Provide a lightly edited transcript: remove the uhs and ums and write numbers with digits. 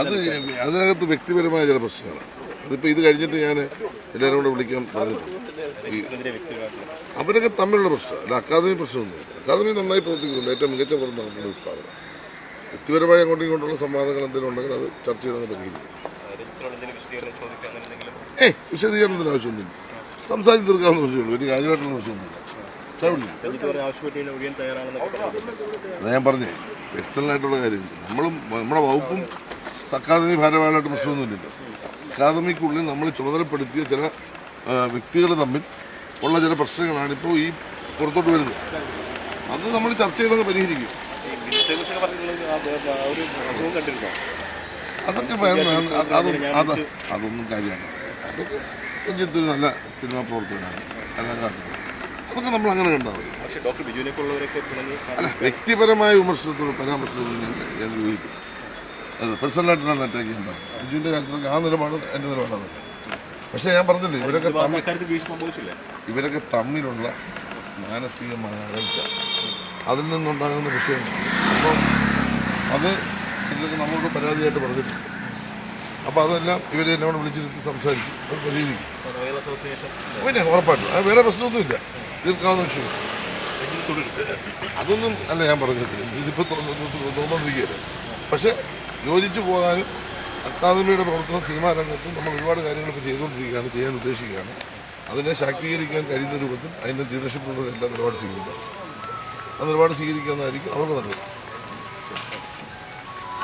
അത് അതിനകത്ത് വ്യക്തിപരമായ ചില പ്രശ്നങ്ങളാണ്. അതിപ്പോൾ ഇത് കഴിഞ്ഞിട്ട് ഞാൻ എല്ലാവരും കൂടെ വിളിക്കാൻ പറഞ്ഞിട്ടുണ്ട്. അവരൊക്കെ തമ്മിലുള്ള പ്രശ്നം അല്ല, അക്കാദമി പ്രശ്നമൊന്നുമില്ല. അക്കാദമി നന്നായി പ്രവർത്തിക്കുന്നുണ്ട്, ഏറ്റവും മികച്ച പ്രവർത്തനം നടത്തുന്ന ഒരു സ്ഥാപനം. വ്യക്തിപരമായ അങ്ങോട്ടും ഇങ്ങോട്ടുള്ള സംവാദങ്ങൾ എന്തെങ്കിലും ഉണ്ടെങ്കിൽ അത് ചർച്ച ചെയ്ത് പരിഹരിക്കും. വിശദീകരണത്തിന് ആവശ്യമൊന്നുമില്ല, സംസാരിച്ച് തീർക്കാവുന്ന വിഷയമുള്ളൂ, വലിയ കാര്യമായിട്ടുള്ള വിഷയമൊന്നുമില്ല. അത് ഞാൻ പറഞ്ഞേ, പേഴ്സണലായിട്ടുള്ള കാര്യം. നമ്മുടെ വകുപ്പും അക്കാദമി ഭാരവാഹികളായിട്ട് പ്രശ്നമൊന്നുമില്ലല്ലോ. അക്കാദമിക്കുള്ളിൽ നമ്മൾ ചുമതലപ്പെടുത്തിയ ചില വ്യക്തികൾ തമ്മിൽ ഉള്ള ചില പ്രശ്നങ്ങളാണ് ഇപ്പോൾ ഈ പുറത്തോട്ട് വരുന്നത്. അത് നമ്മൾ ചർച്ച ചെയ്തങ്ങ് പരിഹരിക്കും. അതൊക്കെ അതൊന്നും കാര്യമാണ്. അതൊക്കെ രഞ്ജിത്തൊരു നല്ല സിനിമാ പ്രവർത്തകനാണ്, കലാകാരനാണ്. അതൊക്കെ നമ്മൾ അങ്ങനെ കണ്ടാൽ മതി. അല്ല, വ്യക്തിപരമായ വിമർശനത്തോട് പരാമർശത്തോട് ഞാൻ യോജിക്കും. അത് പേഴ്സണലായിട്ടാണ് അറ്റാക്ക് ചെയ്യുന്നത്. ബിജുവിൻ്റെ കാര്യത്തിലൊക്കെ ആ നിലപാട് എൻ്റെ നിലപാടാണ്. പക്ഷേ ഞാൻ പറഞ്ഞില്ലേ, ഇവരൊക്കെ തമ്മിലുള്ള മാനസികമായ അകൽച്ച, അതിൽ നിന്നുണ്ടാകുന്ന വിഷയങ്ങൾ. അപ്പോൾ അത് ചിലർക്ക് നമ്മളോട് പരാതിയായിട്ട് പറഞ്ഞിട്ടുണ്ട്. അപ്പോൾ അതെല്ലാം ഇവരെ എന്നോട് വിളിച്ചിരുത്തി സംസാരിക്കും, അത് പരിഹരിക്കും. പിന്നെ ഉറപ്പായിട്ടും അത് വേറെ പ്രശ്നമൊന്നുമില്ല, തീർക്കാവുന്ന വിഷയം. അതൊന്നും അല്ല ഞാൻ പറഞ്ഞത്, ഇതിപ്പോൾ തോന്നുകൊണ്ടിരിക്കുകയല്ലേ. പക്ഷേ യോജിച്ചു പോകാനും അക്കാദമിയുടെ പ്രവർത്തനം സിനിമാ രംഗത്തും നമ്മൾ ഒരുപാട് കാര്യങ്ങൾ ഇപ്പോൾ ചെയ്തുകൊണ്ടിരിക്കുകയാണ്, ചെയ്യാൻ ഉദ്ദേശിക്കുകയാണ്. അതിനെ ശാക്തീകരിക്കാൻ കഴിയുന്ന രൂപത്തിൽ അതിൻ്റെ ലീഡർഷിപ്പിലുള്ള എല്ലാ നിലപാട് സ്വീകരിക്കണം. ആ നിലപാട് സ്വീകരിക്കാവുന്നതായിരിക്കും അവർക്ക് നല്ലത്.